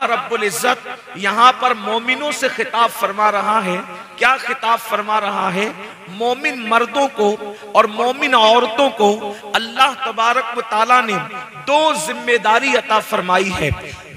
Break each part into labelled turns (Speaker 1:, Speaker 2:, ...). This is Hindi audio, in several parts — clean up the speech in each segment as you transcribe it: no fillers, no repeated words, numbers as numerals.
Speaker 1: रब्बुल इज्जत यहाँ पर मोमिनों से खिताब फरमा रहा है। क्या खिताब फरमा रहा है? मोमिन मर्दों को और मोमिन औरतों को अल्लाह तबारक व तआला ने दो जिम्मेदारी अता फरमाई है,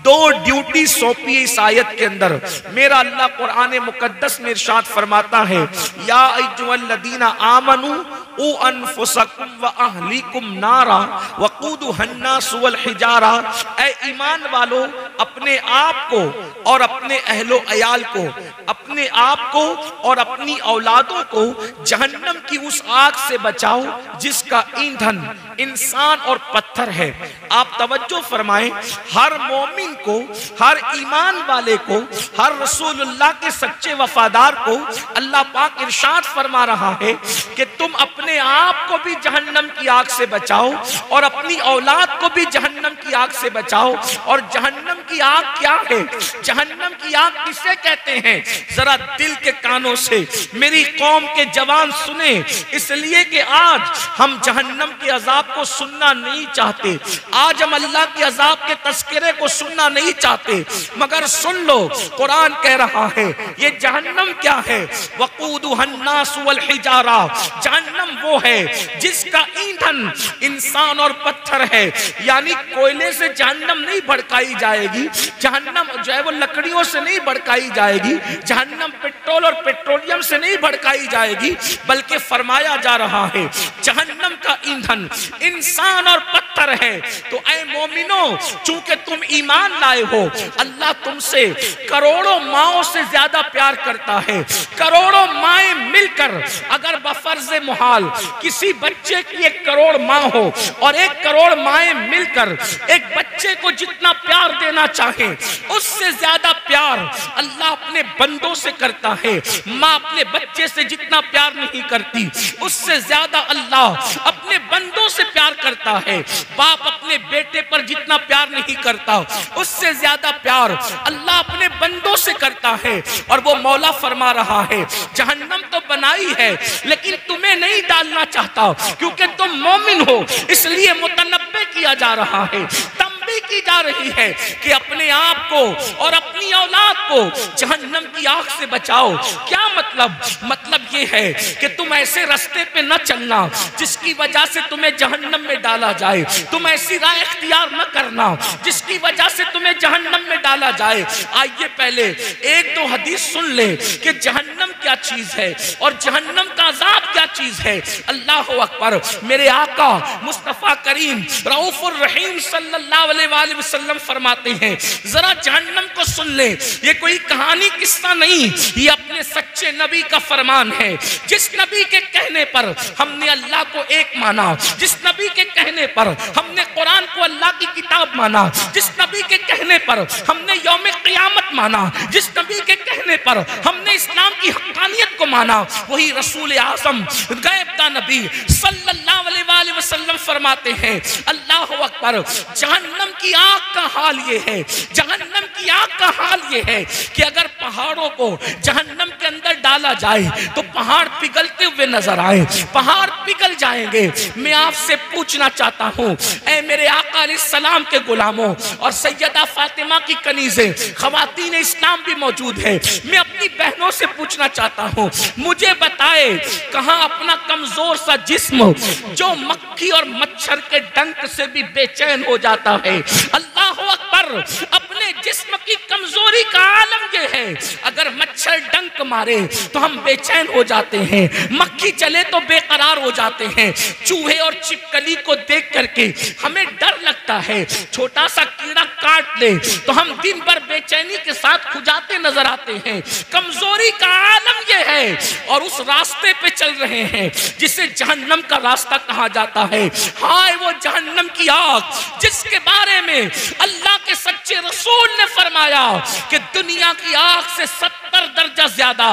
Speaker 1: दो ड्यूटी सौंपी इस आयत के अंदर। मेरा अल्लाह कुरान मुकद्दस में इरशाद फरमाता है, या अय्युहल्लज़ीना आमनू उ अनफुसकुम व अहलीकुम नारा वक़ूदुहन नासु वल हिजारा। ऐ ईमान वालो, अपने आप को और अपने अहलो अयाल को, अपने आप को और अपनी औलादों को जहन्नम की उस आग से बचाओ जिसका ईंधन इंसान और पत्थर है। आप तवज्जो फरमाएं, हर मोमिन को, हर ईमान वाले को, हर रसूलुल्लाह के सच्चे वफादार को अल्लाह पाक इरशाद फरमा रहा है कि तुम अपने आप को भी जहन्नम की आग से बचाओ और अपनी औलाद को भी जहन्नम की आग से बचाओ। और जहन्नम की आग क्या है? जहन्नम की आग किसे कहते हैं? जरा दिल के कानों से मेरी कौम के जवान सुने, इसलिए कि आज हम जहन्नम के अजाब को सुनना नहीं चाहते, आज हम अल्लाह के अजाब के तस्करे को सुनना नहीं चाहते, मगर सुन लो, कुरान कह रहा है ये जहन्नम क्या है? वक़ूदुहन नासु वल हिजारा। जहन्नम वो है जिसका ईंधन इंसान और पत्थर है, यानी कोयले से जहन्नम नहीं भड़काई जाएगी, जहन्नम जो है वो लकड़ियों से नहीं भड़काई जाएगी, जहन्नम पेट्रोल और पेट्रोलियम से नहीं भड़काई जाएगी, बल्कि फरमाया जा रहा है जहन्नम का ईंधन इंसान और पत्थर है। तो ऐ मोमिनो, चूंकि तुम ईमान लाए हो, अल्लाह तुमसे करोड़ों माओं से ज्यादा प्यार करता है। करोड़ों माएं मिलकर अगर बफर्ज़े मुहाल किसी बच्चे की 1 करोड़ माँ हो और 1 करोड़ माएं मिलकर एक बच्चे को जितना प्यार देना चाहे, उससे ज्यादा प्यार अल्लाह अपने बंदों से करता है। माँ अपने बच्चे से जितना प्यार नहीं करती, उससे ज्यादा अल्लाह अपने बंदों से प्यार करता है। बाप अपने बेटे पर जितना प्यार नहीं करता, उससे ज्यादा प्यार अल्लाह अपने बंदों से करता है। और वो मौला फरमा रहा है जहन्नम तो बनाई है लेकिन तुम्हें नहीं डालना चाहता, क्योंकि तुम मोमिन हो, इसलिए मुतनब्बे किया जा रहा है, तंबीह की जा रही है कि अपने आप को और अपनी औलाद को जहन्नम की आग से बचाओ। क्या मतलब? मतलब ये है कि तुम ऐसे रास्ते पे न चलना जिसकी वजह से तुम्हें जहन्नम में डाला जाए, तुम ऐसी राह इख्तियार न करना जिसकी वजह से तुम्हें जहन्नम में डाला जाए। आइए पहले 1-2 हदीस सुन ले कि जहन्नम क्या चीज है और जहन्नम का अजाब क्या चीज है। अल्लाह अकबर। मेरे आका मुस्तफा करीम रऊफुर रहीम सल्लल्लाहु अलैहि वसल्लम फरमाते हैं, जरा जहन्नम को सुन ले। ये कोई कहानी किस्सा नहीं, ये अपने सच्चे नबी का फरमान है। जिस नबी के कहने पर हमने अल्लाह को एक माना, जिस नबी के कहने पर हमने कुरान को अल्लाह की किताब माना, जिस नबी के कहने पर हमने यौम क़यामत माना, जिस नबी के कहने पर हमने इस्लाम की हक़ानियत को माना, वही रसूल आज़म गैब दा नबी सल्लल्लाहु अलैहि वसल्लम फरमाते हैं, अल्लाह अकबर। जहन्नम की आग का हाल ये है, जहन्नम की आग का हाल ये है कि अगर पहाड़ों को जहन्नम के अंदर डाला जाए तो पहाड़ पिघलते हुए नजर आए, पहाड़ पिघल जाएंगे। मैं आपसे पूछना चाहता हूँ, ऐ मेरे आका अलैहिस्सलाम के गुलामों और सैयदा फातिमा की कनीज़ें, ख़वातीन इस्लाम भी मौजूद है, मैं अपनी बहनों से पूछना चाहता हूँ, मुझे बताए कहाँ अपना कमजोर सा जिस्म जो मक्खी और मच्छर के डंक से भी बेचैन हो जाता है। अल्लाह अकबर। अपने जिस्म की कमजोरी का आलम यह है, अगर मच्छर डंक मारे तो हम बेचैन हो जाते हैं, मक्खी चले तो बेकरार हो जाते हैं, चूहे और छिपकली को देख करके हमें डर लगता है, छोटा सा कीड़ा काट ले तो हम दिन भर बेचैनी के साथ खुजाते नजर आते हैं। कमजोरी का आलम यह है और उस रास्ते पे चल रहे हैं जिसे जहन्नम का रास्ता कहा जाता है। हाय वो जहन्नम की आग जिसके बारे में अल्लाह के सच्चे रसूल ने फरमाया कि दुनिया की आग से 70 दर्जा ज्यादा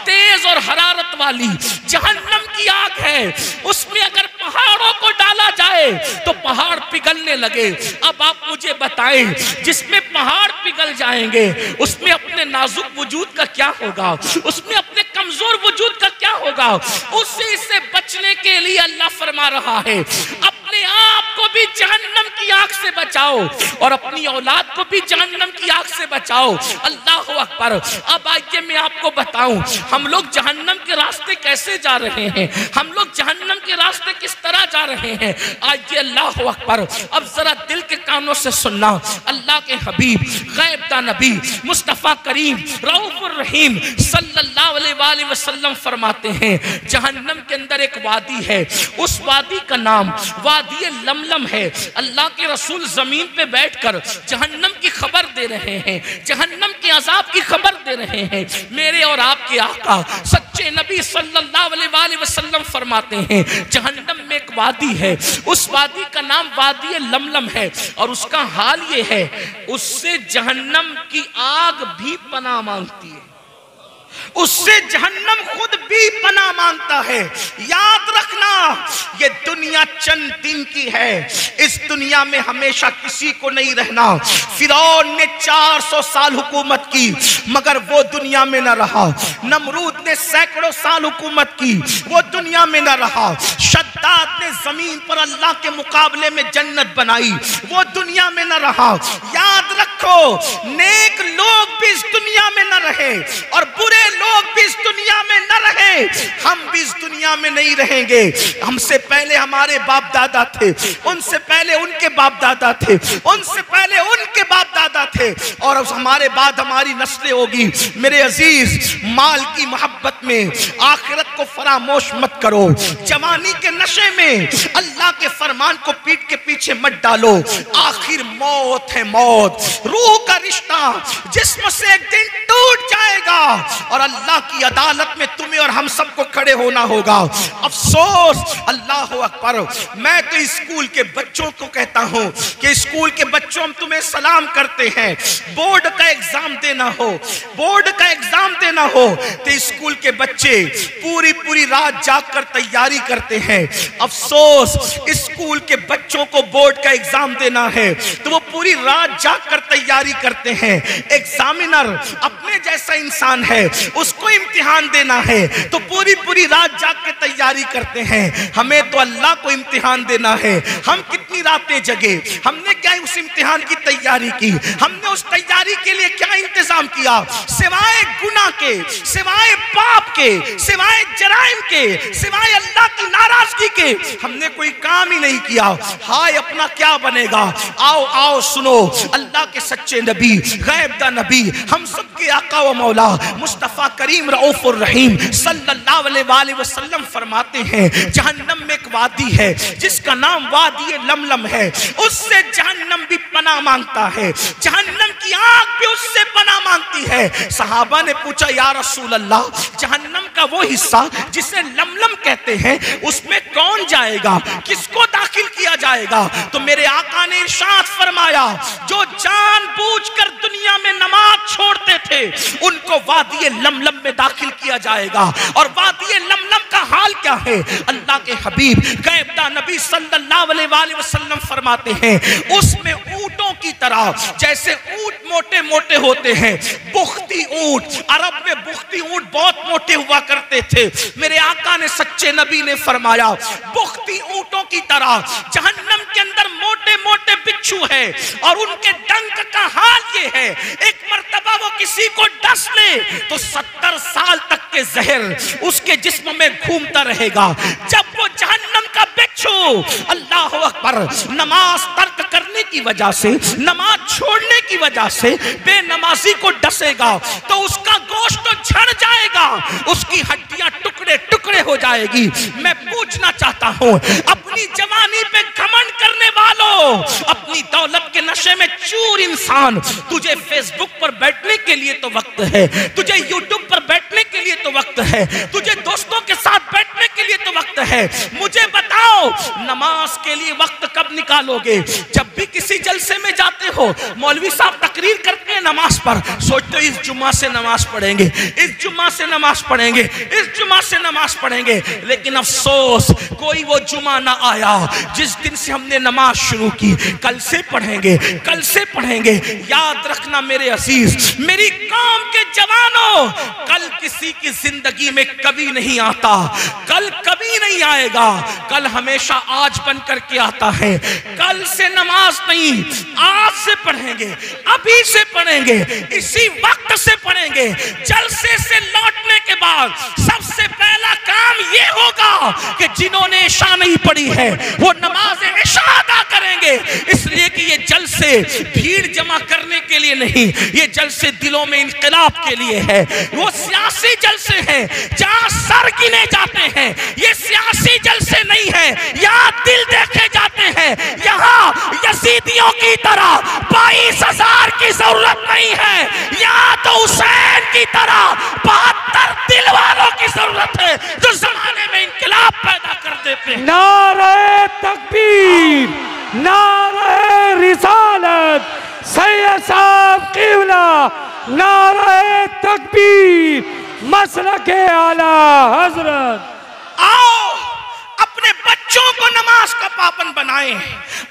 Speaker 1: तेज और हरारत वाली जहन्नम की आग है। उसमें अगर पहाड़ों को डाला जाए तो पहाड़ पिघलने लगे। अब आप मुझे बताएं, जिसमें पहाड़ पिघल जाएंगे उसमें अपने नाजुक वजूद का क्या होगा, उसमें अपने कमजोर वजूद का क्या होगा। उसी से बचने के लिए अल्लाह फरमा रहा है, अपने अपने आप को भी जहन्नम की आग से बचाओ और अपनी औलाद को भी जहन्नम की आग से बचाओ। अल्लाह अकबर। अब आइए मैं आपको बताऊं हम लोग जहन्नम के रास्ते कैसे जा रहे हैं, हम लोग जहन्नम के रास्ते किस तरह जा रहे हैं। आइए अल्लाह अकबर। अब जरा दिल के कानों से सुनना। अल्लाह के हबीब गैब दा नबी मुस्तफ़ा करीम रऊफुर रहीम सल्लल्लाहु अलैहि वसल्लम फरमाते हैं जहन्नम के अंदर एक वादी है, उस वादी का नाम वादी लमलम है। अल्लाह के रसूल जमीन पे बैठकर जहन्नम की खबर दे रहे हैं, जहन्नम के अजाब की खबर दे रहे हैं। मेरे और आपके आका सच्चे नबी सल्लल्लाहु अलैहि वसल्लम फरमाते हैं जहन्नम में एक वादी है, उस वादी का नाम वादी लमलम है और उसका हाल ये है उससे जहन्नम की आग भी पनाह मांगती है, उससे जहन्नम खुद भी पनाह मांगता है। याद रखना ये दुनिया चंद दिन की है, इस दुनिया में हमेशा किसी को नहीं रहना। फिरौन ने 400 साल हुकूमत की मगर वो दुनिया में न रहा। नमरूद ने सैकड़ों साल हुकूमत की, वो दुनिया में न रहा। शद्दाद ने जमीन पर अल्लाह के मुकाबले में जन्नत बनाई, वो दुनिया में न रहा। याद रखो नेक लोग भी इस दुनिया में न रहे और बुरे लोग भी इस दुनिया में न रहे, हम भी इस दुनिया में नहीं रहेंगे। हमसे पहले हमारे बाप दादा थे, उनसे पहले उनके बाप दादा थे, उनसे पहले उनके बाप दादा थे और अब हमारे बाद हमारी नस्लें होगी। मेरे अजीज माल की मोहब्बत में आखिरत को फरामोश मत करो, जवानी के नशे में अल्लाह के फरमान को पीठ के पीछे मत डालो। आखिर मौत है मौत, रूह का रिश्ता जिस्म से एक दिन टूट जाएगा और अल्लाह की अदालत में तुम्हें और हम सबको खड़े होना होगा। अफसोस अल्लाह अकबर। मैं तो स्कूल के बच्चों को कहता हूं कि स्कूल के बच्चों हम तुम्हें सलाम करते हैं। बोर्ड का एग्जाम देना हो, बोर्ड का एग्जाम देना हो तो स्कूल के बच्चे पूरी रात जागकर तैयारी करते हैं। अफसोस स्कूल के बच्चों को बोर्ड का एग्जाम देना है तो वो पूरी रात जागकर तैयारी करते हैं। एग्जामिनर अपने जैसा इंसान है, उसको इम्तिहान देना है तो पूरी रात जाग के तैयारी करते हैं। हमें तो अल्लाह को इम्तिहान देना है। हम कितनी रातें जगे, हमने क्या उस इम्तिहान की तैयारी की, हमने उस तैयारी के लिए क्या इंतजाम किया, सिवाय गुनाह के, सिवाय पाप के, सिवाय जराइम के, सिवाय अल्लाह की नाराजगी के हमने कोई काम ही नहीं किया। हाय अपना क्या बनेगा। आओ आओ सुनो, अल्लाह के सच्चे नबी गैब दा नबी हम सबके आका व मौला मुस्तफ़ा करीम रऊफुर रहीम सल्लल्लाहु अलैहि वसल्लम फरमाते हैं जहन्नम में एक वादी है जिसका नाम वादी लमलम है, उससे जहन्नम भी पनाह मांगता है, जहन्नम की आग भी उससे पनाह मांगती है। सहाबा ने पूछा या रसूल अल्लाह जहन्नम का वो हिस्सा जिसे लमलम कहते हैं उसमें कौन जाएगा, किसको दाखिल किया जाएगा। तो मेरे आका ने इरशाद फरमाया जो जानबूझकर दुनिया में नमाज छोड़ते थे उनको वादी लमलम में दाखिल किया जाएगा। और वादी लमलम का हाल क्या है, अल्लाह के हबीब गैब दा नबी सल्लल्लाहु अलैहि वसल्लम फरमाते हैं उसमें ऊंटों की तरह, जैसे ऊंट मोटे मोटे होते हैं, बुख्ती ऊंट, अरब में बुख्ती ऊंट बहुत मोटे हुआ करते थे। मेरे आका ने सच्चे नबी ने फरमाया बुख्ती ऊंटों की तरह जहन्नम के अंदर मोटे मोटे बिच्छू है और उनके डंक का हाल ये है एक मर्तबा वो किसी को डस ले तो 70 साल तक के जहर उसके जिस्म में घूमता रहेगा। जब वो जहन्नम का बिच्छू अल्लाह अकबर नमाज तर्क करने की वजह से, नमाज छोड़ने की वजह से बेनमाजी को डसेगा तो उसका गोश्त तो झड़ जाएगा, उसकी हड्डियां टुकड़े टुकड़े हो जाएगी। मैं पूछना चाहता हूं अपनी जवानी पे घमंड करने वालों, अपनी दौलत के नशे में चूर इंसान, तुझे फेसबुक पर बैठने के लिए तो वक्त है, तुझे यूट्यूब पर बैठने के लिए तो वक्त है, तुझे दोस्तों के साथ बैठने के लिए तो वक्त है। मुझे बताओ नमाज के लिए वक्त कब निकालोगे। जब भी किसी जलसे में जाते हो मौलवी साहब तकरीर करते हैं नमाज पर, सोचते हो इस जुम्मा से नमाज पढ़ेंगे, इस जुम्मा से नमाज पढ़ेंगे, इस जुम्मा से नमाज पढ़ेंगे, लेकिन अफसोस कोई वो जुम्मा ना आया जिस दिन से हमने नमाज शुरू की। कल से पढ़ेंगे, कल से पढ़ेंगे। याद रखना मेरे अजीज, मेरी कौम के जवानों, कल किसी की जिंदगी में कभी नहीं आता, कल कभी नहीं आएगा, कल हमेशा आज बन करके आता है। कल से नमाज नहीं, आज से पढ़ेंगे, अभी से पढ़ेंगे, इसी वक्त से पढ़ेंगे। जलसे से लौटने के बाद सबसे पहला काम ये होगा कि जिन्होंने इशा नहीं पढ़ी है वो नमाज इशा अदा करेंगे। इसलिए कि ये जलसे भीड़ जमा करने के लिए नहीं, ये जलसे दिलों में इनकलाब के लिए है। वो सियासी जलसे हैं जहां सर गिने जाते हैं, ये सियासी जलसे नहीं है, यहाँ दिल देखे जाते हैं। यहाँ यजीदियों की तरह 22,000 की जरूरत नहीं है, यहाँ तो हुसैन की तरह 72 दिल वालों की जरूरत है जो जमाने में इनकलाब पैदा कर देते हैं।
Speaker 2: नारे तकबीर, नारे रिसालत, सैयद साहब क़िबला, नारे तकबीर, मसलके आला हजरत।
Speaker 1: आओ अपने बच्चों को नमाज का पाबंद बनाएं,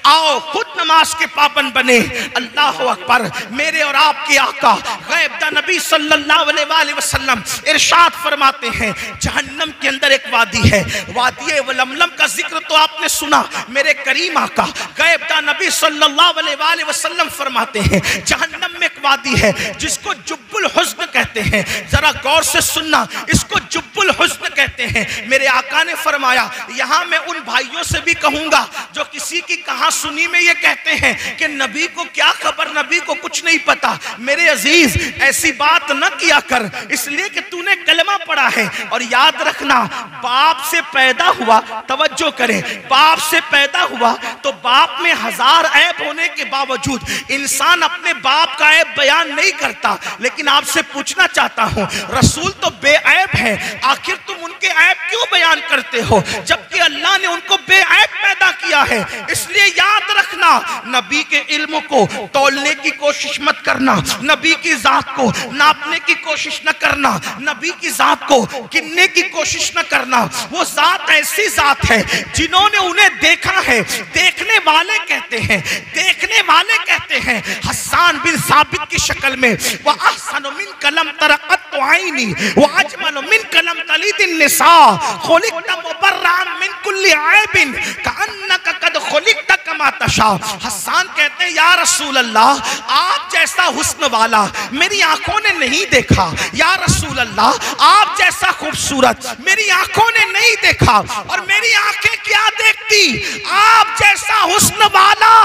Speaker 1: आओ खुद नमाज के पाबंद बने। अल्लाह अकबर। मेरे और आपके आका गैब नबी सल्लल्लाहु अलैहि वसल्लम इरशाद फरमाते हैं, जहन्नम के अंदर एक वादी है, वादी वलमलम का जिक्र तो आपने सुना। मेरे करीम आका गैब नबी सल्लल्लाहु अलैहि वसल्लम फरमाते हैं, जहन्नम में एक वादी है जिसको जुब्बुल हुस्न कहते हैं। जरा गौर से सुनना, इसको जुब्बुल हुस्न कहते हैं। मेरे आका ने फरमाया, यहाँ मैं उन भाइयों से भी कहूंगा जो किसी की कहा सुनी में ये कहते हैं कि नबी को क्या खबर, नबी को कुछ नहीं पता। मेरे अजीज, ऐसी बात न किया कर, इसलिए कि तूने कलमा पढ़ा है। और याद रखना, बाप से पैदा हुआ, तवज्जो करें, बाप से पैदा हुआ तो बाप में 1000 ऐब होने के बावजूद इंसान अपने बाप का ऐब बयान नहीं करता। लेकिन आपसे पूछना चाहता हूं, रसूल तो बेऐब है, आखिर तुम उनके ऐब क्यों बयान करते हो जबकि अल्लाह ने उनको बेऐब पैदा किया है? इसलिए याद रखना, नबी के इल्म को तौलने की कोशिश मत करना, नबी की जात को नापने की कोशिश न करना, नबी की जात को गिनने की कोशिश न करना। वो जात ऐसी जात है जिन्होंने उन्हें देखा है। देखने वाले कहते हैं, देखने वाले कहते हैं हस्सान बिन साबित की शक्ल में, वह अहसन मिन कलम तरक़त आईनी व अजमल मिन कलम तलीदिन निसा खुलिक़त मुबर्रअन मिन कुल्ली ऐबिन कअन्नका कद खुलिक़त कमा तशा। हस्सान कहते हैं, या रसूल अल्लाह, आप जैसा हुस्न वाला मेरी आंखों ने नहीं देखा। या रसूल अल्लाह, आप जैसा खूबसूरत मेरी आंखों ने नहीं देखा। और मेरी आंखें क्या देखती? आप जैसा हुस्न वाला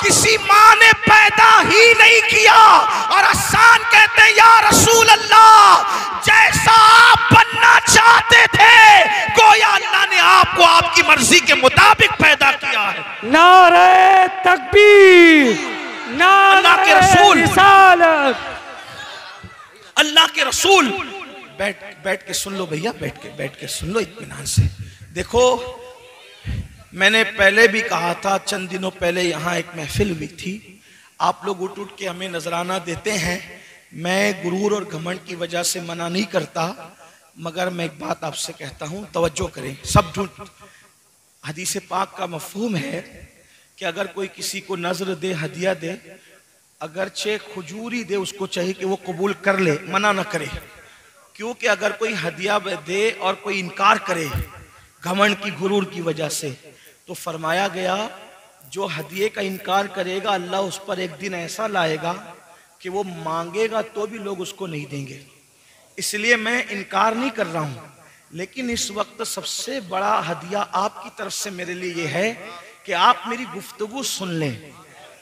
Speaker 1: किसी माँ ने पैदा ही नहीं किया। और हस्सान कहते हैं, या रसूल अल्लाह, जैसा आप बनना चाहते थे गोया अल्लाह ने आपको आपकी मर्जी के मुताबिक पैदा किया है।
Speaker 2: नारे तकबीर, नारे रिसालत।
Speaker 1: अल्लाह के रसूल, बैठ के सुन लो भैया, बैठ के सुन लो इत्मीनान से। देखो, मैंने पहले भी कहा था, चंद दिनों पहले यहाँ एक महफिल हुई थी, आप लोग उठ के हमें नजराना देते हैं। मैं गुरूर और घमंड की वजह से मना नहीं करता, मगर मैं एक बात आपसे कहता हूँ, तवज्जो करें सब। हदीस पाक का मफहूम है कि अगर कोई किसी को नजर दे, हदिया दे, अगरचे खजूरी दे, उसको चाहिए कि वो कबूल कर ले, मना न करे। क्योंकि अगर कोई हदिया दे और कोई इनकार करे घमंड की, गुरूर की वजह से, तो फरमाया गया जो हदिये का इनकार करेगा अल्लाह उस पर एक दिन ऐसा लाएगा कि वो मांगेगा तो भी लोग उसको नहीं देंगे। इसलिए मैं इनकार नहीं कर रहा हूँ, लेकिन इस वक्त सबसे बड़ा हदिया आपकी तरफ से मेरे लिए ये है कि आप मेरी गुफ्तगू सुन लें।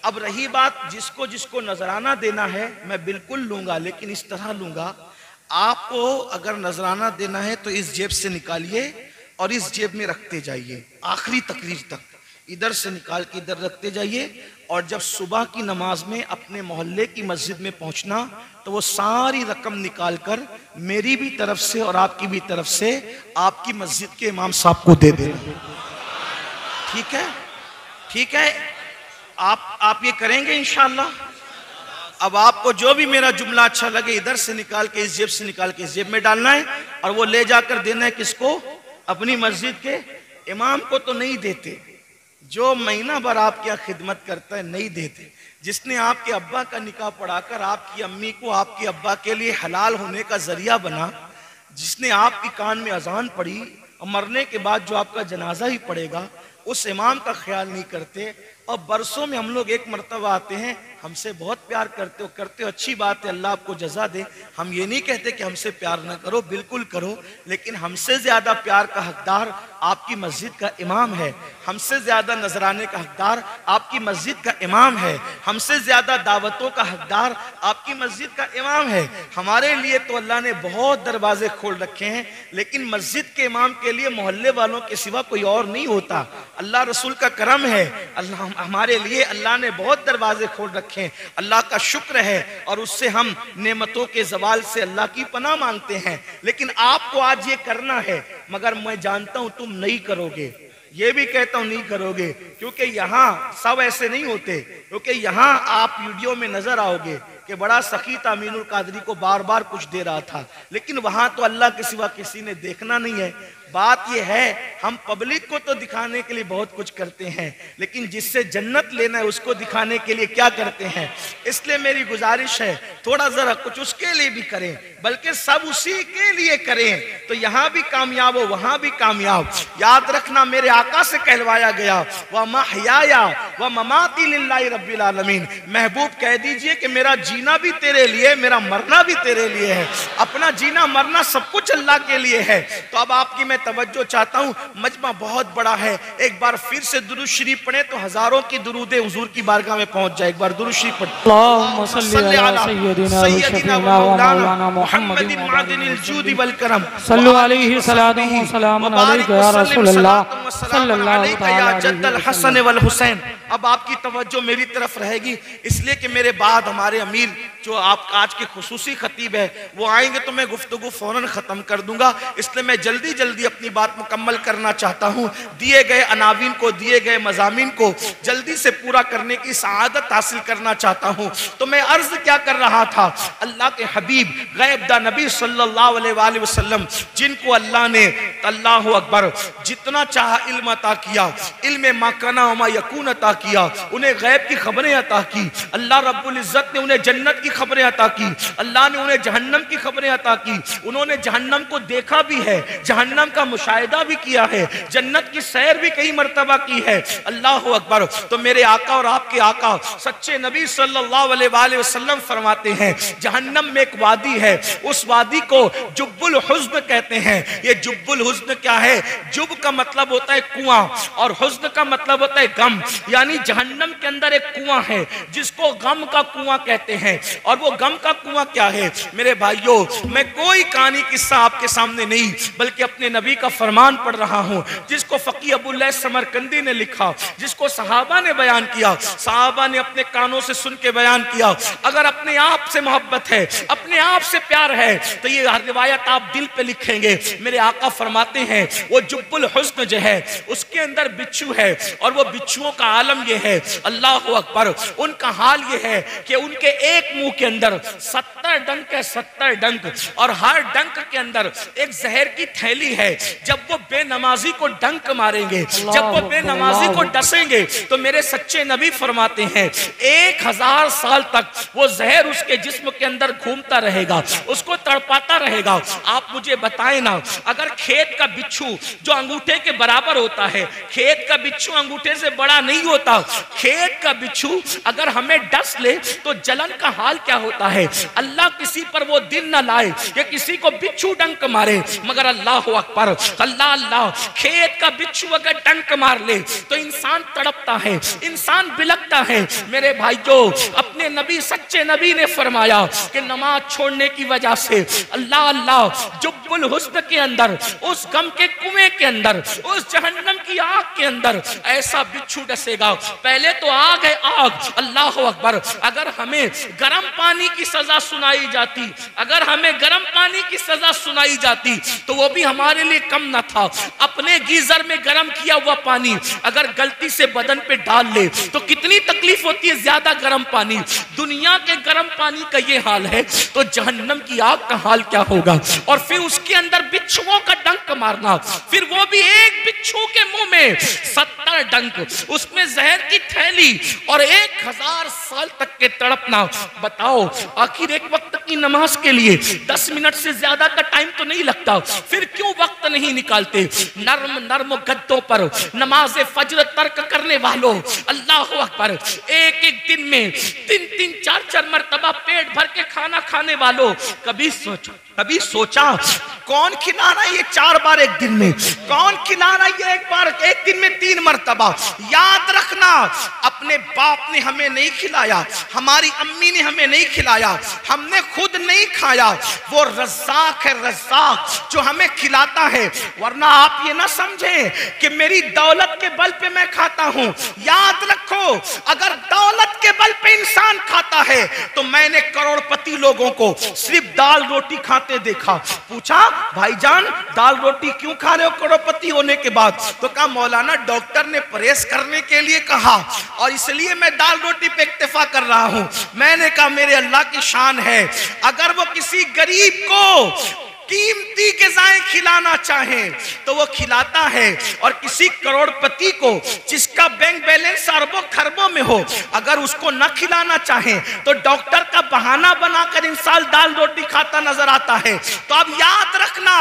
Speaker 1: अब रही बात जिसको जिसको नजराना देना है, मैं बिल्कुल लूंगा, लेकिन इस तरह लूंगा, आपको अगर नजराना देना है तो इस जेब से निकालिए और इस जेब में रखते जाइए आखिरी तकरीर तक। इधर से निकाल के इधर रखते जाइए, और जब सुबह की नमाज में अपने मोहल्ले की मस्जिद में पहुंचना तो वो सारी रकम निकाल कर मेरी भी तरफ से और आपकी भी तरफ से आपकी मस्जिद के इमाम साहब को दे देना। ठीक है? ठीक है, आप ये करेंगे इंशाअल्लाह। अब आपको जो भी मेरा जुमला अच्छा लगे, इधर से निकाल के इस जेब से निकाल के इस जेब में डालना है, और वो ले जाकर देना है किसको? अपनी मस्जिद के इमाम को। तो नहीं देते, जो महीना भर आपके यहाँ खिदमत करता है नहीं देते। जिसने आपके अब्बा का निकाह पढ़ाकर आपकी अम्मी को आपके अब्बा के लिए हलाल होने का जरिया बना, जिसने आपकी कान में अजान पढ़ी, और मरने के बाद जो आपका जनाजा ही पड़ेगा उस इमाम का ख्याल नहीं करते। और बरसों में हम लोग एक मर्तबा आते हैं, हमसे बहुत प्यार करते हो, अच्छी बात है, अल्लाह आपको जजा दे। हम ये नहीं कहते कि हमसे प्यार ना करो, बिल्कुल करो, लेकिन हमसे ज्यादा प्यार का हकदार आपकी मस्जिद का इमाम है, हमसे ज्यादा नजराने का हकदार आपकी मस्जिद का इमाम है, हमसे ज्यादा दावतों का हकदार आपकी मस्जिद का इमाम है। हमारे लिए तो अल्लाह ने बहुत दरवाजे खोल रखे हैं, लेकिन मस्जिद के इमाम के लिए मोहल्ले वालों के सिवा कोई और नहीं होता। अल्लाह रसूल का करम है, अल्लाह हमारे लिए अल्लाह ने बहुत दरवाजे खोल रखे हैं, अल्लाह का शुक्र है, और उससे हम नेमतों के जवाल से अल्लाह की पनाह मांगते हैं। लेकिन आपको आज ये करना है, मगर मैं जानता हूं तुम नहीं करोगे, ये भी कहता हूं नहीं करोगे, क्योंकि यहाँ सब ऐसे नहीं होते। क्योंकि यहाँ आप वीडियो में नजर आओगे कि बड़ा सखी था, अमीनुल कादरी को बार बार कुछ दे रहा था, लेकिन वहां तो अल्लाह के सिवा किसी ने देखना नहीं है। बात यह है, हम पब्लिक को तो दिखाने के लिए बहुत कुछ करते हैं, लेकिन जिससे जन्नत लेना है उसको दिखाने के लिए क्या करते हैं। इसलिए मेरी गुजारिश है, थोड़ा जरा कुछ उसके लिए भी करें, बल्कि सब उसी के लिए करें, तो यहाँ भी कामयाब हो, वहां भी कामयाब। याद रखना, मेरे आका से कहलवाया गया, व महयाया व ममाती लिल्लाहि रब्बिल आलमीन। महबूब कह दीजिए कि मेरा जीना भी तेरे लिए, मेरा मरना भी तेरे लिए है। अपना जीना मरना सब कुछ अल्लाह के लिए है। तो अब आपकी मैं तवज्जो चाहता हूँ, मजमा बहुत बड़ा है, एक बार फिर से दुरूद शरीफ पढ़े तो हजारों की दुरूदे हुजूर की बारगाह में पहुंच जाए। एक बार दुरूद शरीफ पढ़े।
Speaker 2: अल्लाहुम्मा सल्ली अला सय्यदिना व मौलाना मुहम्मदिन मादिनिल जूदी वल करम सल्लु अलैहि सलातु व सलामुन अलैका या रसूलल्लाह सल्लल्लाहु अलैहि या जद्दल हसन वल हुसैन।
Speaker 1: अब आपकी तवज्जो मेरी तरफ रहेगी, इसलिए कि मेरे बाद हमारे अमीर जो आप आज के खुसूसी खतीब है वो आएंगे, तो मैं गुफ्तगू फौरन खत्म कर दूंगा। इसलिए मैं जल्दी जल्दी अपनी बात मुकम्मल करना चाहता हूँ। दिए गए अनावीन को, दिए गए मजामीन को जल्दी से पूरा करने की सआदत हासिल करना चाहता हूँ। तो मैं अर्ज क्या कर रहा था, अल्लाह के हबीब गैबदा नबी सल्लल्लाहु अलैहि वसल्लम, जिनको अल्लाह ने अल्लाहु अकबर जितना चाहा इल्म अता किया, इल्म माकाना व मा यकून अता किया, उन्हें गैब की खबरें अता की। अल्लाह रब्बुल इज्जत ने उन्हें जन्नत की खबरें अता की, अल्लाह ने उन्हें जहन्नम की खबरें अता की। उन्होंने जहन्नम को देखा भी है, जहन्नम का मुशाहिदा भी किया है, जन्नत की सैर भी कई मर्तबा की है। अल्लाह अकबर। तो मेरे आका और आपके आका सच्चे नबी सल्लल्लाहु अलैहि वसल्लम फरमाते हैं, जहन्नम में एक वादी है, उस वादी को जुब्बुल हुज़्न कहते हैं। ये जुब्बुल हुज़्न क्या है? जुब का मतलब होता है कुआं और हुज़्न का मतलब होता है गम। यानी जहन्नम के अंदर एक कुआं है जिसको गम का कुआं कहते हैं। और वो गम का कुआं क्या है मेरे भाइयों? मैं कोई कहानी किस्सा आपके सामने नहीं, बल्कि अपने नबी का फरमान पढ़ रहा हूं, जिसको फकीह अबुल्लैह समरकंदी ने लिखा, जिसको सहाबा ने बयान किया, सहाबा ने अपने कानों से सुन के बयान किया। अगर अपने आप से मोहब्बत है, अपने आप से प्यार है, तो ये रिवायत आप दिल पे लिखेंगे। मेरे आका फरमाते हैं वो जुब्बुल हुस्न जो है उसके अंदर बिच्छू है, और वो बिच्छुओं का आलम ये है, अल्लाह अकबर, उनका हाल ये है कि उनके एक मुंह के अंदर 70 डंक है, 70 डंक, और हर डंक के अंदर एक जहर की थैली है। जब वो बेनमाजी को डंक मारेंगे, जब वो बेनमाजी को डसेंगे, तो मेरे सच्चे नबी फरमाते हैं 1000 साल तक वो जहर उसके जिस्म के अंदर घूमता रहेगा, उसको तड़पाता रहेगा। आप मुझे बताएं ना, अगर खेत का बिच्छू जो अंगूठे के बराबर होता है, खेत का बिच्छू अंगूठे से बड़ा नहीं होता, खेत का बिच्छू अगर हमें डस ले तो जलन का हाल क्या होता है? अल्लाह किसी पर वो दिन न लाए कि किसी को बिच्छू डंक मारे, मगर अल्लाह अकबर, अल्लाह अल्लाह, खेत का बिच्छू अगर डंक मार ले तो इंसान तड़पता है, इंसान बिलकता है। मेरे भाइयों, अपने नबी सच्चे नबी ने फरमाया कि नमाज छोड़ने की वजह से अल्लाह अल्लाह जुब्बुल हुस्न के अंदर, उस गम के कुएं के अंदर, उस जहन्नम की आग के अंदर ऐसा बिच्छू डसेगा। पहले तो आग है, आग, अल्लाह अकबर। अगर हमें गर्म पानी की सजा सुनाई जाती, अगर हमें गर्म पानी की सजा सुनाई जाती तो वो भी हमारे लिए कम न था। अपने गीजर में गर्म किया हुआ पानी अगर गलती से बदन पे डाल ले तो कितनी तकलीफ होती है, ज्यादा गर्म पानी। दुनिया के गर्म पानी का ये हाल है तो जहन्नम की आग का हाल क्या होगा। और फिर उसके अंदर बिच्छुओं का डंक मारना, फिर वो भी एक बिच्छू के मुंह में 70 डंक, उसमें जहर की थैली और 1000 साल तक के तड़पना। बताओ आखिर एक वक्त की नमाज के लिए 10 मिनट से ज्यादा का टाइम तो नहीं लगता, फिर क्यों वक्त नहीं निकालते। नर्म नर्म गद्दों पर नमाज फज्र तर्क करने वालों, अल्लाह अकबर, एक एक दिन में 3-3 4-4 मरतबा पेट भर के खाना खाने वालों, कभी सोचा कौन खिला रहा है ये 4 बार एक दिन में, कौन खिला रहा है ये एक दिन में 3 मरतबा। याद रखना अपने बाप ने हमें नहीं खिलाया, हमारी अम्मी ने हमें नहीं खिलाया, हमने खुद नहीं खाया, वो रज़्ज़ाक़ है, रज़्ज़ाक़ जो हमें खिलाता है। वरना आप ये ना समझें कि मेरी दौलत के बल पे मैं खाता हूं। याद रखो अगर दौलत के बल पे इंसान खाता है तो मैंने करोड़पति लोगों को सिर्फ दाल रोटी खाते देखा। पूछा भाईजान दाल रोटी क्यों खा रहे हो करोड़पति होने के बाद? तो कहा मौलाना डॉक्टर ने परहेज करने के लिए कहा और इसलिए मैं दाल रोटी पे इक्तिफा कर रहा हूं। मैंने कहा मेरे अल्लाह की शान है, अगर वो किसी गरीब को कीमती ग़िज़ाएं खिलाना चाहे तो वो खिलाता है, और किसी करोड़पति को जिसका बैंक बैलेंस अरबों खरबों में हो अगर उसको न खिलाना चाहे तो डॉक्टर का बहाना बनाकर इंसान दाल रोटी खाता नजर आता है। तो अब याद रखना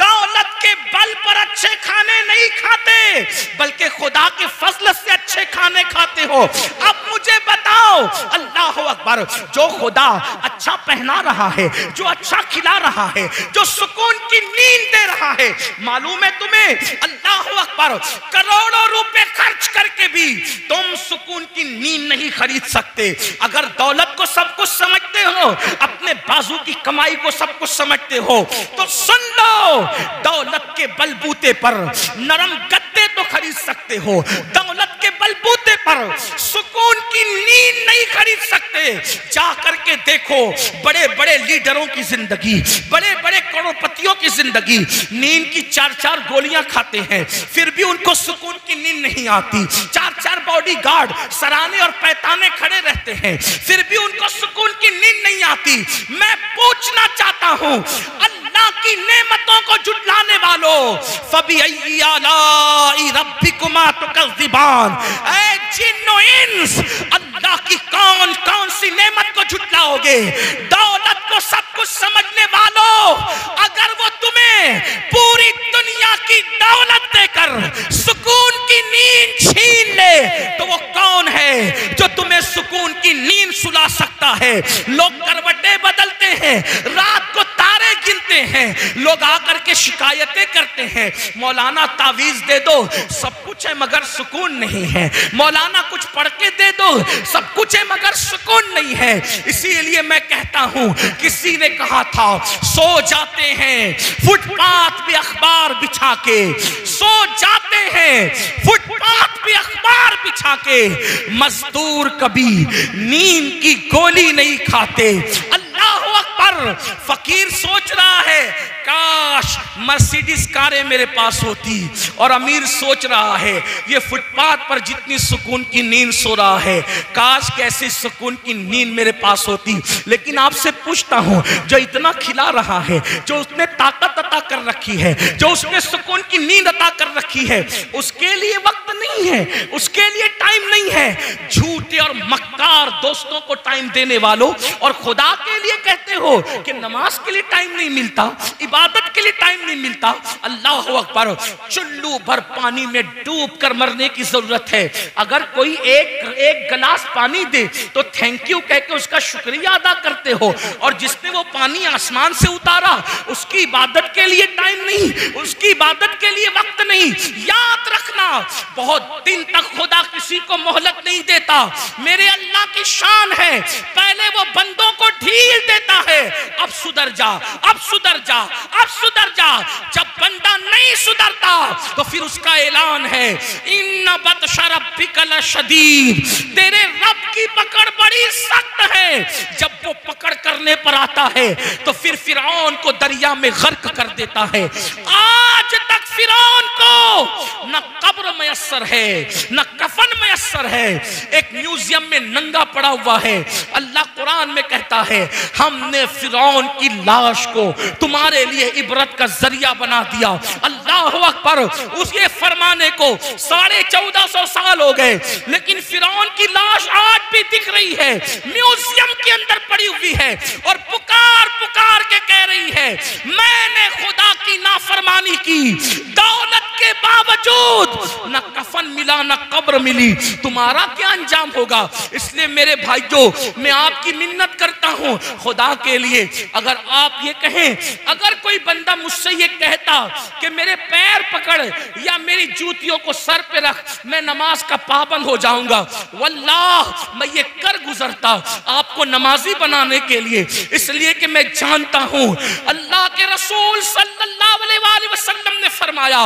Speaker 1: दौलत के बल पर अच्छे खाने नहीं खाते बल्कि खुदा के फजल से अच्छे खाने खाते हो। अब मुझे बताओ अल्लाह अकबर, जो खुदा अच्छा पहना रहा है, जो अच्छा खिला रहा है, जो सुकून की नींद दे रहा है, मालूम है तुम्हें अल्लाह अकबर करोड़ों रुपए खर्च करके भी तुम सुकून की नींद नहीं खरीद सकते। अगर दौलत को सब कुछ समझते हो, अपने बाजू की कमाई को सब कुछ समझते हो तो सुन लो, दौलत के बलबूते पर नरम गद्दे तो खरीद सकते हो, दौलत के बलबूते पर सुकून की नींद नहीं खरीद सकते। जा करके देखो बड़े बड़े लीडरों की जिंदगी, बड़े बड़े करोड़पतियों की जिंदगी, नींद की 4-4 गोलियां खाते हैं फिर भी उनको सुकून की नींद नहीं आती। 4-4 बॉडीगार्ड सराने और पैताने खड़े रहते हैं फिर भी उनको सुकून की नींद नहीं आती। मैं पूछना चाहता हूं अल्लाह की नेमतों को जुटलाने वालों, फबिअय्यि आलाइ रब्बिकुमा तुकज़्ज़िबान, ऐ जिन्नो इंस अल्लाह की कौन कौन सी नेमत को जुटलाओगे? दौलत को सब कुछ समझने वालों, अगर वो तुम्हें पूरी दुनिया की दौलत देकर सुकून की नींद छीन ले तो वो कौन है जो तुम्हें सुकून की नींद सुला सकता है? लोग करवटें बदलते हैं, रात को तारे गिनते हैं, लोग आकर के शिकायतें करते हैं, मौलाना तावीज दे दो, सब कुछ है मगर सुकून नहीं है, मौलाना कुछ पढ़ के दे दो, सब कुछ है मगर सुकून नहीं है। इसीलिए मैं कहता हूं, किसी ने कहा था सो जाते हैं फुटपाथ पे अखबार बिछा के, सो जाते हैं फुटपाथ पे अखबार बिछा के, मजदूर कभी नींद की गोली नहीं खाते। अल्लाह अकबर। फकीर सोच रहा है काश मर्सिडीज कारें मेरे पास होती, और अमीर सोच रहा है ये फुटपाथ पर जितनी सुकून की नींद सो रहा है काश कैसी सुकून की नींद मेरे पास होती। लेकिन आपसे पूछता हूं, जो इतना खिला रहा है, जो उसने ताकत अता कर रखी है, जो उसने सुकून की नींद अता कर रखी है, उसके लिए वक्त नहीं है, उसके लिए टाइम नहीं है। झूठे और मक्कार दोस्तों को टाइम देने वालों, और खुदा के लिए कहते हो कि नमाज के लिए टाइम नहीं मिलता, इबादत के लिए टाइम नहीं मिलता। अल्लाह अकबर। चुल्लू भर पानी में डूब कर मरने की जरूरत है। अगर कोई एक गिलास पानी दे तो थैंक यू कह के उसका शुक्रिया अदा करते हो, और जिसने वो पानी आसमान से उतारा उसकी इबादत के लिए टाइम नहीं, उसकी इबादत के लिए वक्त नहीं। याद रखना, बहुत दिन तक खुदा किसी को मोहलत नहीं देता। मेरे अल्लाह की शान है, पहले वो बंदों को ढील देता है, अब सुधर जा, अब सुधर जा, अब सुधर जा। जब बंदा नहीं सुधरता तो फिर उसका ऐलान है इन्ना बत्श रब्बिका लशदीद, तेरे रब की पकड़ बड़ी सख्त है। जब वो पकड़ करने पर आता है तो फिर फिरौन को दरिया में गर्क कर देता है। आज तक फिरौन को न कब्र मयस्सर है न कफन मयस्सर है, एक म्यूजियम में नंगा पड़ा हुआ है। अल्लाह कुरान में कहता है हमने फिरौन की लाश को तुम्हारे लिए इबरत का जरिया बना दिया। अल्लाह अकबर। उसके फरमाने को 1450 साल हो गए, लेकिन फिरौन की लाश आज भी दिख रही है, म्यूजियम के अंदर पड़ी हुई है और पुकार पुकार के कह रही है मैंने खुदा की नाफरमानी की, दौलत के बावजूद न कफन मिला न कब्र मिली, तुम्हारा क्या अंजाम होगा। इसलिए मेरे भाइयों, मैं आपकी मिन्नत करता हूं खुदा के लिए, अगर आप ये कहें, अगर कोई बंदा मुझसे ये कहता कि मेरे पैर पकड़ या मेरी जूतियों को सर पे रख, मैं नमाज का पाबंद हो जाऊंगा, वल्लाह मैं ये कर गुजरता आपको नमाजी बनाने के लिए। इसलिए कि मैं जानता हूं अल्लाह के रसूल सल्लल्लाहु अलैहि वसल्लम ने फरमाया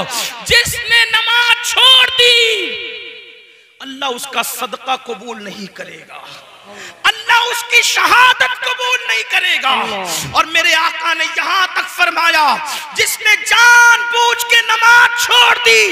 Speaker 1: जिसने नमाज छोड़ दी अल्लाह उसका सदका कबूल नहीं करेगा, अल्लाह उसकी शहादत कबूल नहीं करेगा। और मेरे आका ने यहां तक फरमाया जिसने जानबूझ के नमाज छोड़ दी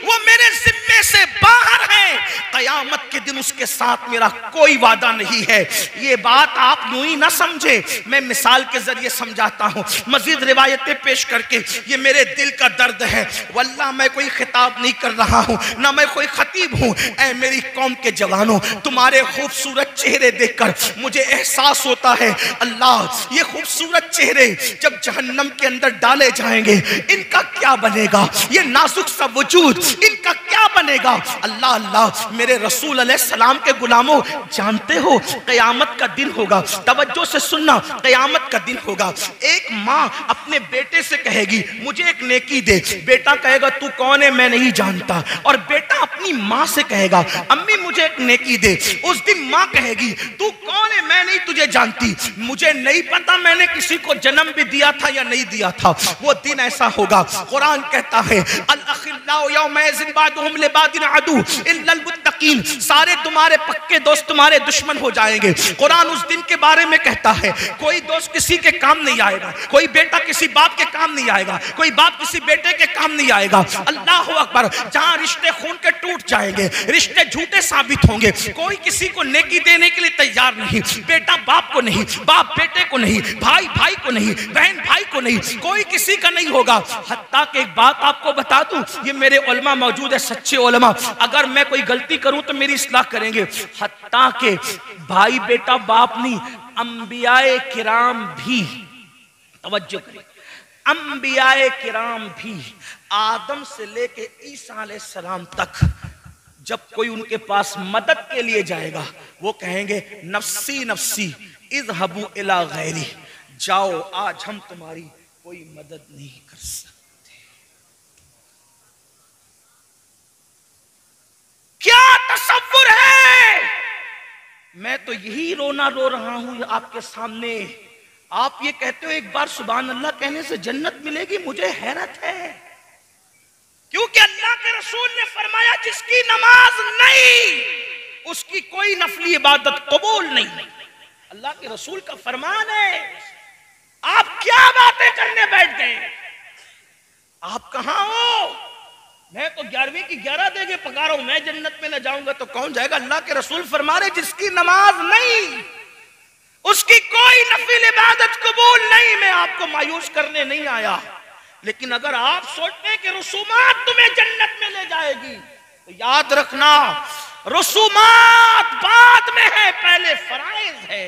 Speaker 1: वो मेरे जिम्मे से बाहर है, कयामत के दिन उसके साथ मेरा कोई वादा नहीं है। ये बात आप यूं ही ना समझे, मैं मिसाल के जरिए समझाता हूं, मजीद रिवायतें पेश करके। ये मेरे दिल का दर्द है, वल्लाह मैं कोई खिताब नहीं कर रहा हूं, ना मैं कोई खतीब हूं। ऐ मेरी कौम के जवानों, तुम्हारे खूबसूरत चेहरे देखकर मुझे एहसास होता है अल्लाह ये खूबसूरत चेहरे जब जहन्नम के अंदर डाले जाएंगे इनका क्या बनेगा, ये नाजुक सा वजूद इनका क्या बनेगा। अल्लाह अल्लाह मेरे रसूल अलैहिस्सलाम के गुलामों, जानते हो क़यामत का दिन होगा, तवज्जो से सुनना, क़यामत का दिन होगा। एक माँ अपने बेटे से कहेगी मुझे एक नेकी दे, बेटा कहेगा तू कौन है मैं नहीं जानता, और बेटा अपनी माँ से कहेगा अम्मी मुझे एक नेकी दे। उस दिन माँ कहेगी तू कौन है मैं नहीं तुझे जानती, मुझे नहीं पता मैंने किसी को जन्म भी दिया था या नहीं दिया था। वो दिन ऐसा होगा, कुरान कहता है अल-अखिल्लाउ यौमइज़िन बादुहुम लिबादिन अदू इल्लल मुत्तकीन, सारे तुम्हारे पक्के दोस्त तुम्हारे दुश्मन हो जाएंगे। कुरान उस दिन के बारे में कहता है कोई दोस्त किसी के काम नहीं आएगा, कोई बेटा किसी बाप के काम नहीं आएगा, कोई बाप किसी बेटे के काम नहीं आएगा। अल्लाह अकबर। जहां रिश्ते खून के टूट जाएंगे, रिश्ते झूठे साबित होंगे, कोई किसी को नेकी देने के लिए तैयार नहीं, बेटा बाप को नहीं, बाप बेटे को नहीं, भाई भाई को नहीं, बहन भाई को नहीं, कोई किसी का नहीं होगा। हत्ता कि एक बात आपको बता दूं, ये मेरे उलमा मौजूद है, सच्चे उलमा, अगर मैं कोई गलती करूं तो मेरी इस्लाह करेंगे। हत्ता के भाई बेटा बाप नहीं, अंबियाए किराम भी, तवज्जो करें, अंबियाए किराम भी आदम से लेके ईसा अलैहिस्सलाम तक जब कोई उनके पास मदद के लिए जाएगा वो कहेंगे नफ्सी नफ्सी इज़हबू इला गैरी, जाओ आज हम तुम्हारी कोई मदद नहीं कर सकते। क्या तसव्वुर है। मैं तो यही रोना रो रहा हूं आपके सामने। आप ये कहते हो एक बार सुभान अल्लाह कहने से जन्नत मिलेगी, मुझे हैरत है, क्योंकि अल्लाह के रसूल ने फरमाया जिसकी नमाज नहीं उसकी कोई नफली इबादत कबूल नहीं। अल्लाह के रसूल का फरमान है। आप क्या बातें करने बैठ गए, आप कहां हो। मैं तो 11वीं की 11 देके पका रहा हूं, मैं जन्नत में न जाऊंगा तो कौन जाएगा। अल्लाह के रसूल फरमा रहे जिसकी नमाज नहीं उसकी कोई नफिल इबादत कबूल नहीं। मैं आपको मायूस करने नहीं आया, लेकिन अगर आप सोचते हैं कि रसूमात तुम्हें जन्नत में ले जाएगी तो याद रखना रसूमात बाद में है, पहले फराइज है।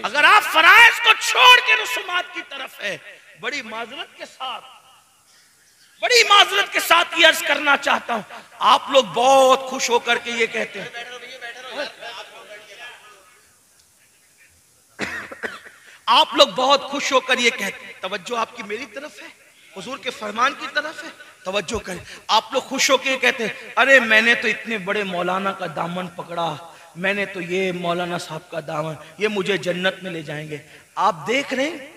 Speaker 1: अगर आप फराइज को छोड़ के रसूमात की तरफ है, बड़ी माजरत के साथ ये अर्ज करना चाहता हूं, आप लोग बहुत खुश होकर के ये कहते हैं, आप लोग बहुत खुश होकर ये कहते हैं, तवज्जो आपकी मेरी तरफ है, हुजूर के फरमान की तरफ है, तवज्जो करें। आप लोग खुश होकर ये कहते हैं अरे मैंने तो इतने बड़े मौलाना का दामन पकड़ा, मैंने तो ये मौलाना साहब का दामन, ये मुझे जन्नत में ले जाएंगे। आप देख रहे हैं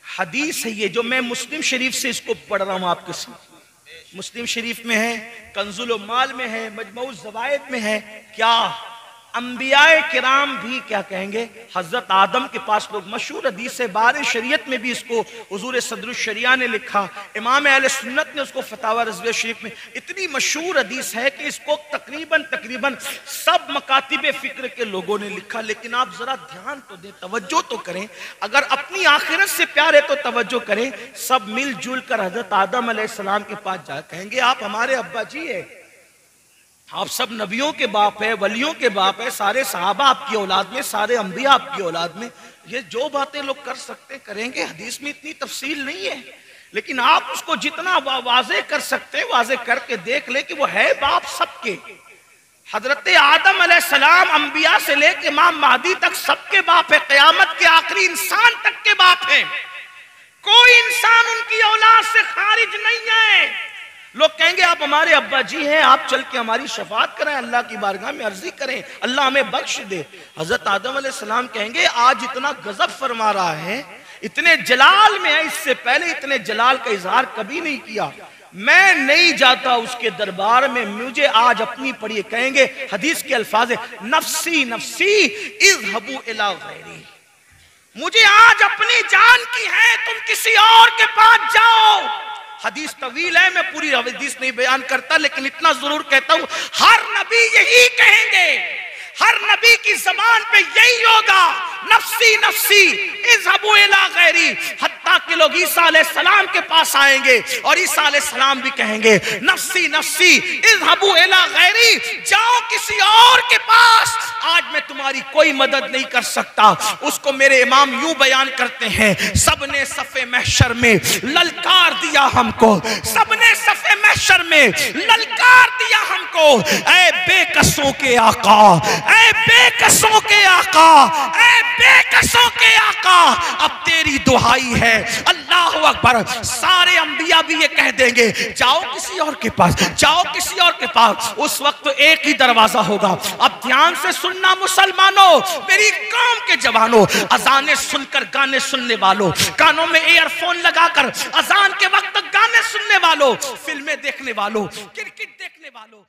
Speaker 1: हदीस है ये, जो मैं मुस्लिम शरीफ से इसको पढ़ रहा हूं आपके साथ। मुस्लिम शरीफ में है, कंजुल माल में है, मजमऊ ज़वाइद में है। क्या अंबियाए किराम भी क्या कहेंगे, हजरत आदम के पास लोग, मशहूर हदीस है, बारे शरीयत में भी इसको हुजूर सदरुल शरिया ने लिखा, इमाम अहले सुन्नत ने उसको फतावा रज़विया शरीफ में, इतनी मशहूर हदीस है कि इसको तकरीबन सब मकातिब फिक्र के लोगों ने लिखा। लेकिन आप जरा ध्यान तो दें, तवज्जो तो करें, अगर अपनी आखिरत से प्यार है तो तवज्जो करें। सब मिलजुल कर हजरत आदम अलैहिस्सलाम के पास जा कहेंगे आप हमारे अब्बा जी है, आप सब नबियों के बाप है, वलियों के बाप है, सारे सहाबा आपकी औलाद में, सारे अंबिया आपकी औलाद में, ये जो बातें लोग कर सकते करेंगे। हदीस में इतनी तफसील नहीं है, लेकिन आप उसको जितना वाज़े कर सकते हैं वाज़े करके देख ले कि वो है बाप सबके। हजरत आदम अलैहिस्सलाम अंबिया से लेकर इमाम महदी तक सबके बाप है, क़यामत के आखिरी इंसान तक के बाप है। कोई इंसान उनकी औलाद से खारिज नहीं है। लोग कहेंगे आप हमारे अब्बा जी हैं, आप चल के हमारी शफात करें, अल्लाह की बारगाह में अर्जी करें, अल्लाह हमें बख्श दे। हजरत आदम अलैहिस्सलाम कहेंगे आज इतना गजब फरमा रहा है, इतने जलाल में है, इससे पहले इतने जलाल का इजहार कभी नहीं किया, मैं नहीं जाता उसके दरबार में, मुझे आज अपनी पढ़िए। कहेंगे हदीस के अल्फाज, नफ्सी नफ्सी इज़हबू इला गैरी, मुझे आज अपनी जान की है, तुम किसी और के पास जाओ। हदीस तवील है, मैं पूरी हदीस नहीं बयान करता, लेकिन इतना जरूर कहता हूं, हर नबी यही कहेंगे, हर नबी की जबान पे यही होगा, नफ्सी नफ्सी इज़हबू इला गैरी। हत्ता कि लोग ईसा अलैहिस्सलाम के पास आएंगे और ईसा अलैहिस्सलाम भी कहेंगे नफ्सी नफ्सी इज़हबू इला गैरी, जाओ किसी और के पास, आज मैं तुम्हारी कोई मदद नहीं कर सकता। उसको मेरे इमाम यूं बयान करते हैं, सबने सफ़े महशर में ललकार दिया हमको, सबने सफ़े महशर में ललकार दिया हमको, ऐ बेकसों के आका, ऐ बेकसों के आका, ऐ बेकसों के आका, अब तेरी दुहाई है, अल्लाह अकबर। सारे अंबिया भी ये कह देंगे जाओ किसी और के पास, जाओ किसी और के पास। उस वक्त तो एक ही दरवाजा होगा। अब ध्यान से सुनना मुसलमानों, मेरी कौम के जवानों, अजाने सुनकर गाने सुनने वालों, कानों में ईयरफोन लगाकर अजान के वक्त गाने सुनने वालों, फिल्में देखने वालों, क्रिकेट देखने वालों,